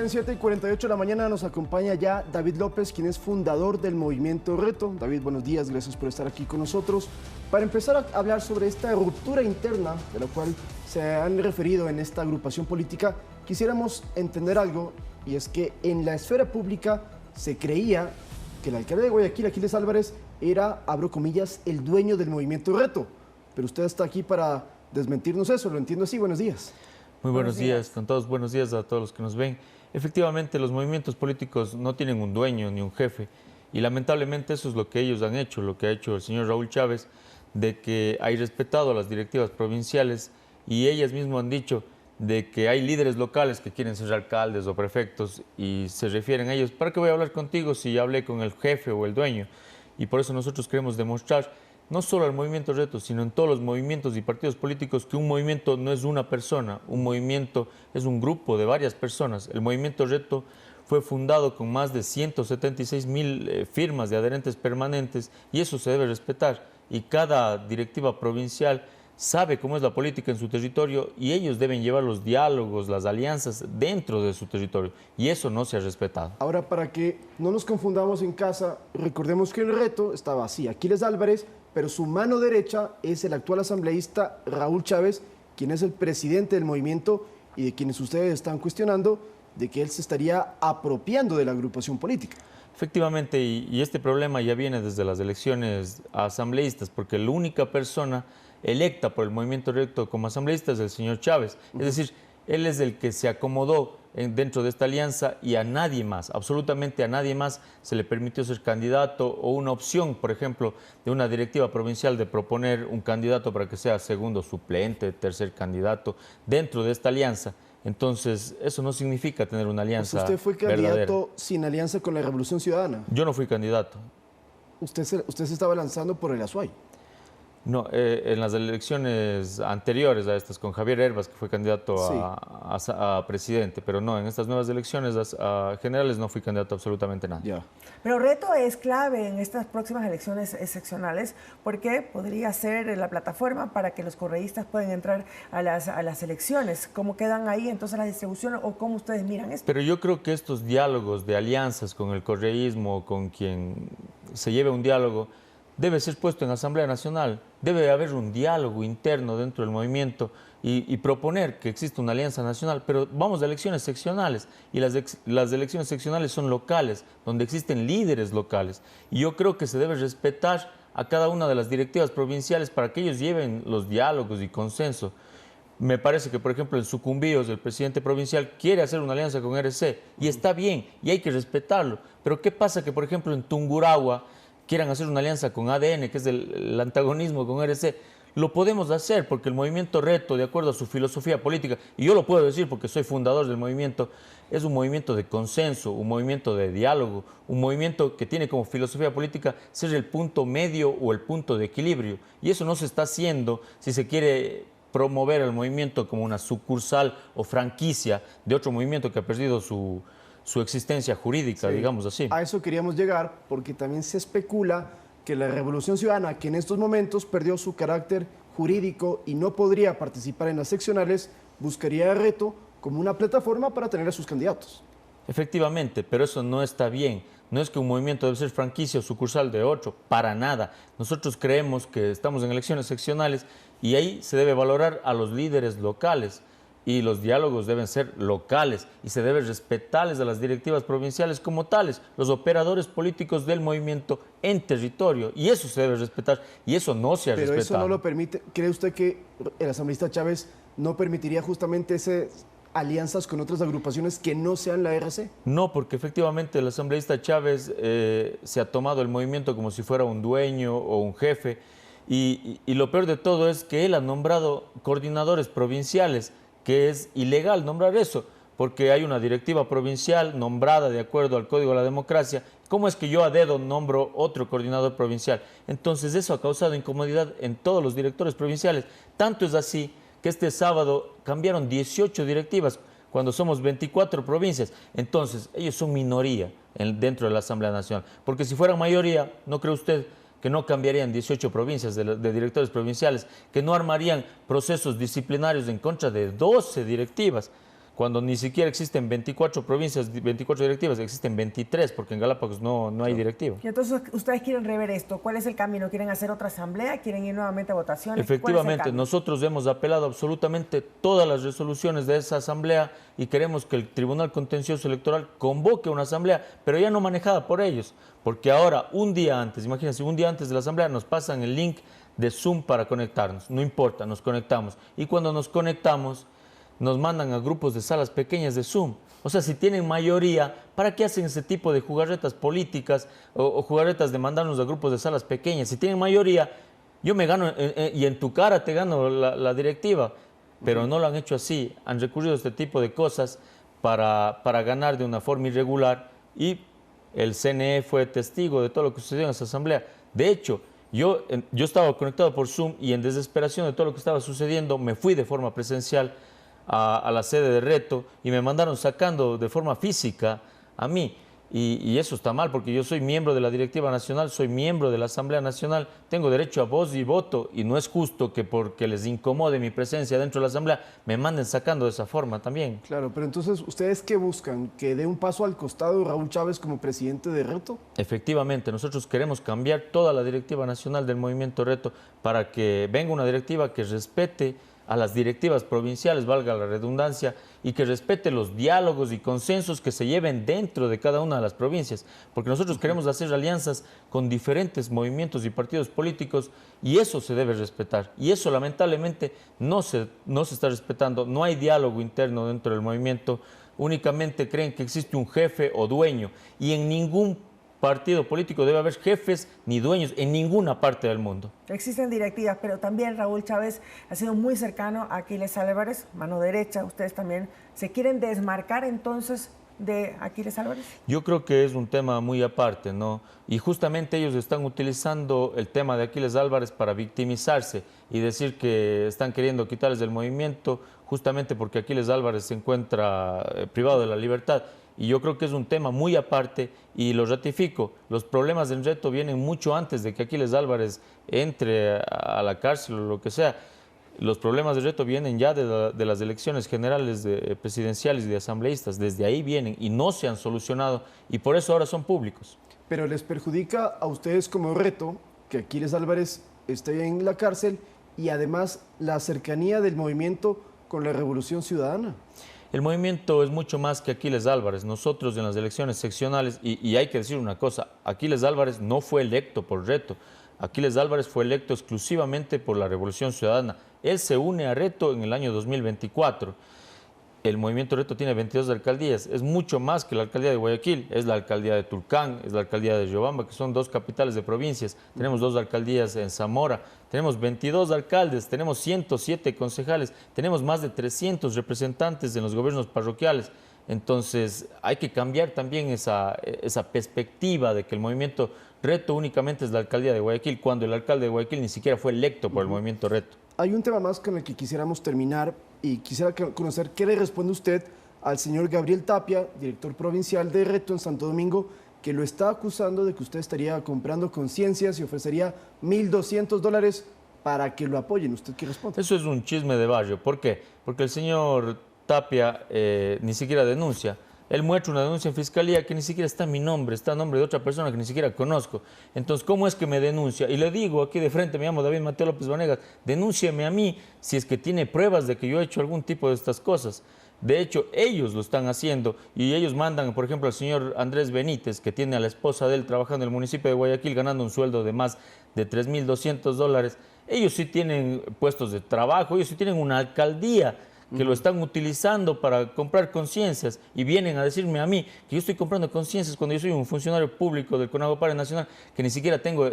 bien, 7:48 de la mañana nos acompaña ya David López, quien es fundador del Movimiento Reto. David, buenos días, gracias por estar aquí con nosotros. Para empezar a hablar sobre esta ruptura interna de la cual se han referido en esta agrupación política, quisiéramos entender algo, y es que en la esfera pública se creía que el alcalde de Guayaquil, Aquiles Álvarez, era, abro comillas, el dueño del Movimiento Reto. Pero usted está aquí para desmentirnos eso, lo entiendo así. Buenos días. Muy buenos días con todos, buenos días a todos los que nos ven. Efectivamente, los movimientos políticos no tienen un dueño ni un jefe y lamentablemente eso es lo que ellos han hecho, lo que ha hecho el señor Raúl Chávez, de que ha irrespetado las directivas provinciales y ellas mismas han dicho de que hay líderes locales que quieren ser alcaldes o prefectos y se refieren a ellos. ¿Para qué voy a hablar contigo si ya hablé con el jefe o el dueño? Y por eso nosotros queremos demostrar, no solo al Movimiento Reto, sino en todos los movimientos y partidos políticos, que un movimiento no es una persona, un movimiento es un grupo de varias personas. El Movimiento Reto fue fundado con más de 176,000 firmas de adherentes permanentes y eso se debe respetar. Y cada directiva provincial sabe cómo es la política en su territorio y ellos deben llevar los diálogos, las alianzas dentro de su territorio y eso no se ha respetado. Ahora, para que no nos confundamos en casa, recordemos que el Reto estaba así, Aquiles Álvarez, pero su mano derecha es el actual asambleísta Raúl Chávez, quien es el presidente del movimiento y de quienes ustedes están cuestionando de que él se estaría apropiando de la agrupación política. Efectivamente, y este problema ya viene desde las elecciones a asambleístas, porque la única persona electa por el Movimiento Reto como asambleísta es el señor Chávez. Es decir, él es el que se acomodó dentro de esta alianza y a nadie más, absolutamente a nadie más se le permitió ser candidato o una opción, por ejemplo, de una directiva provincial de proponer un candidato para que sea segundo suplente, tercer candidato dentro de esta alianza. Entonces, eso no significa tener una alianza verdadera. ¿Usted fue candidato sin alianza con la Revolución Ciudadana? Yo no fui candidato. Usted se estaba lanzando por el Azuay. No, en las elecciones anteriores a estas, con Javier Herbas, que fue candidato sí, a presidente, pero no, en estas nuevas elecciones generales no fui candidato a absolutamente nada. Ya. Pero Reto es clave en estas próximas elecciones seccionales porque podría ser la plataforma para que los correístas puedan entrar a las elecciones. ¿Cómo quedan ahí entonces las distribuciones o cómo ustedes miran esto? Pero yo creo que estos diálogos de alianzas con el correísmo, con quien se lleve un diálogo, debe ser puesto en Asamblea Nacional. Debe haber un diálogo interno dentro del movimiento y proponer que exista una alianza nacional, pero vamos de elecciones seccionales y las elecciones seccionales son locales, donde existen líderes locales. Y yo creo que se debe respetar a cada una de las directivas provinciales para que ellos lleven los diálogos y consenso. Me parece que, por ejemplo, en Sucumbíos el presidente provincial quiere hacer una alianza con RC y está bien y hay que respetarlo. Pero ¿qué pasa que, por ejemplo, en Tungurahua quieran hacer una alianza con ADN, que es el antagonismo con RC? Lo podemos hacer porque el Movimiento Reto, de acuerdo a su filosofía política, y yo lo puedo decir porque soy fundador del movimiento, es un movimiento de consenso, un movimiento de diálogo, un movimiento que tiene como filosofía política ser el punto medio o el punto de equilibrio. Y eso no se está haciendo si se quiere promover el movimiento como una sucursal o franquicia de otro movimiento que ha perdido su existencia jurídica, sí, digamos así. A eso queríamos llegar porque también se especula que la Revolución Ciudadana, que en estos momentos perdió su carácter jurídico y no podría participar en las seccionales, buscaría a Reto como una plataforma para tener a sus candidatos. Efectivamente, pero eso no está bien. No es que un movimiento debe ser franquicia o sucursal de otro, para nada. Nosotros creemos que estamos en elecciones seccionales y ahí se debe valorar a los líderes locales. Y los diálogos deben ser locales y se debe respetarles a las directivas provinciales como tales, los operadores políticos del movimiento en territorio, y eso se debe respetar, y eso no se ha respetado. Pero eso no lo permite. ¿Cree usted que el asambleísta Chávez no permitiría justamente esas alianzas con otras agrupaciones que no sean la RC? No, porque efectivamente el asambleísta Chávez se ha tomado el movimiento como si fuera un dueño o un jefe, y lo peor de todo es que él ha nombrado coordinadores provinciales, que es ilegal nombrar eso, porque hay una directiva provincial nombrada de acuerdo al Código de la Democracia. ¿Cómo es que yo a dedo nombro otro coordinador provincial? Entonces eso ha causado incomodidad en todos los directores provinciales. Tanto es así que este sábado cambiaron 18 directivas cuando somos 24 provincias. Entonces ellos son minoría dentro de la Asamblea Nacional, porque si fueran mayoría, ¿no cree usted que no cambiarían 18 provincias de directores provinciales, que no armarían procesos disciplinarios en contra de 12 directivas? cuando ni siquiera existen 24 provincias, 24 directivas, existen 23, porque en Galápagos no hay directiva. Y entonces ustedes quieren rever esto. ¿Cuál es el camino? ¿Quieren hacer otra asamblea? ¿Quieren ir nuevamente a votaciones? Efectivamente, nosotros hemos apelado absolutamente todas las resoluciones de esa asamblea y queremos que el Tribunal Contencioso Electoral convoque una asamblea, pero ya no manejada por ellos, porque ahora, un día antes, imagínense, un día antes de la asamblea nos pasan el link de Zoom para conectarnos. No importa, nos conectamos. Y cuando nos conectamos, nos mandan a grupos de salas pequeñas de Zoom. O sea, si tienen mayoría, ¿para qué hacen ese tipo de jugarretas políticas o jugarretas de mandarnos a grupos de salas pequeñas? Si tienen mayoría, yo me gano y en tu cara te gano la directiva. Pero no lo han hecho así. Han recurrido a este tipo de cosas para ganar de una forma irregular y el CNE fue testigo de todo lo que sucedió en esa asamblea. De hecho, yo estaba conectado por Zoom y en desesperación de todo lo que estaba sucediendo, me fui de forma presencial a la sede de Reto y me mandaron sacando de forma física a mí. Y eso está mal porque yo soy miembro de la Directiva Nacional, soy miembro de la Asamblea Nacional, tengo derecho a voz y voto y no es justo que porque les incomode mi presencia dentro de la Asamblea me manden sacando de esa forma también. Claro, pero entonces, ¿ustedes qué buscan? ¿Que dé un paso al costado Raúl Chávez como presidente de Reto? Efectivamente, nosotros queremos cambiar toda la Directiva Nacional del Movimiento Reto para que venga una directiva que respete a las directivas provinciales, valga la redundancia, y que respete los diálogos y consensos que se lleven dentro de cada una de las provincias, porque nosotros queremos hacer alianzas con diferentes movimientos y partidos políticos y eso se debe respetar. Y eso lamentablemente no se está respetando, no hay diálogo interno dentro del movimiento, únicamente creen que existe un jefe o dueño y en ningún partido político debe haber jefes ni dueños en ninguna parte del mundo. Existen directivas, pero también Raúl Chávez ha sido muy cercano a Aquiles Álvarez, mano derecha. ¿Ustedes también se quieren desmarcar entonces de Aquiles Álvarez? Yo creo que es un tema muy aparte, ¿no? Y justamente ellos están utilizando el tema de Aquiles Álvarez para victimizarse y decir que están queriendo quitarles del movimiento justamente porque Aquiles Álvarez se encuentra privado de la libertad. Y yo creo que es un tema muy aparte y lo ratifico. Los problemas del Reto vienen mucho antes de que Aquiles Álvarez entre a la cárcel o lo que sea. Los problemas del Reto vienen ya de las elecciones generales presidenciales y de asambleístas. Desde ahí vienen y no se han solucionado y por eso ahora son públicos. Pero les perjudica a ustedes como Reto que Aquiles Álvarez esté en la cárcel y además la cercanía del movimiento con la Revolución Ciudadana. El movimiento es mucho más que Aquiles Álvarez. Nosotros en las elecciones seccionales, y hay que decir una cosa, Aquiles Álvarez no fue electo por Reto. Aquiles Álvarez fue electo exclusivamente por la Revolución Ciudadana. Él se une a Reto en el año 2024. El movimiento Reto tiene 22 alcaldías. Es mucho más que la alcaldía de Guayaquil. Es la alcaldía de Tulcán, es la alcaldía de Riobamba, que son dos capitales de provincias. Tenemos 2 alcaldías en Zamora. Tenemos 22 alcaldes, tenemos 107 concejales, tenemos más de 300 representantes en los gobiernos parroquiales. Entonces hay que cambiar también esa perspectiva de que el movimiento Reto únicamente es la alcaldía de Guayaquil, cuando el alcalde de Guayaquil ni siquiera fue electo por el movimiento Reto. Hay un tema más con el que quisiéramos terminar y quisiera conocer qué le responde usted al señor Gabriel Tapia, director provincial de Reto en Santo Domingo, que lo está acusando de que usted estaría comprando conciencias y ofrecería $1.200 para que lo apoyen. ¿Usted qué responde? Eso es un chisme de barrio. ¿Por qué? Porque el señor Tapia ni siquiera denuncia. Él muestra una denuncia en fiscalía que ni siquiera está en mi nombre, está en nombre de otra persona que ni siquiera conozco. Entonces, ¿cómo es que me denuncia? Y le digo aquí de frente, me llamo David Mateo López Vanegas, denúnciame a mí si es que tiene pruebas de que yo he hecho algún tipo de estas cosas. De hecho, ellos lo están haciendo y ellos mandan, por ejemplo, al señor Andrés Benítez, que tiene a la esposa de él trabajando en el municipio de Guayaquil, ganando un sueldo de más de $3.200. Ellos sí tienen puestos de trabajo, ellos sí tienen una alcaldía que lo están utilizando para comprar conciencias y vienen a decirme a mí que yo estoy comprando conciencias cuando yo soy un funcionario público del CONAGOPARE Nacional, que ni siquiera tengo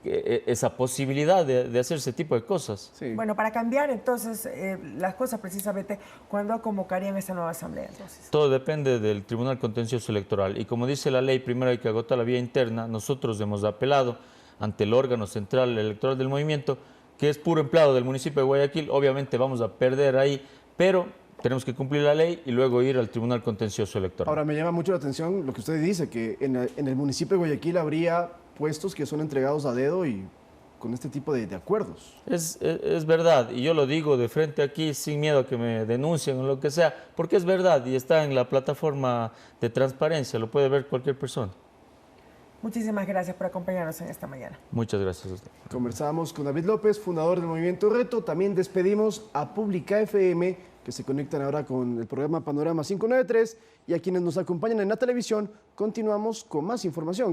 esa posibilidad de hacer ese tipo de cosas. Sí. Bueno, para cambiar entonces las cosas precisamente, ¿cuándo convocarían esta nueva asamblea entonces? Todo depende del Tribunal Contencioso Electoral y como dice la ley, primero hay que agotar la vía interna. Nosotros hemos apelado ante el órgano central electoral del movimiento, que es puro empleado del municipio de Guayaquil. Obviamente vamos a perder ahí, pero tenemos que cumplir la ley y luego ir al Tribunal Contencioso Electoral. Ahora, me llama mucho la atención lo que usted dice, que en el municipio de Guayaquil habría puestos que son entregados a dedo y con este tipo de acuerdos. Es verdad, y yo lo digo de frente aquí sin miedo a que me denuncien o lo que sea, porque es verdad y está en la plataforma de transparencia, lo puede ver cualquier persona. Muchísimas gracias por acompañarnos en esta mañana. Muchas gracias a usted. Conversábamos con David López, fundador del Movimiento Reto. También despedimos a Pública FM, que se conectan ahora con el programa Panorama 593, y a quienes nos acompañan en la televisión. Continuamos con más información.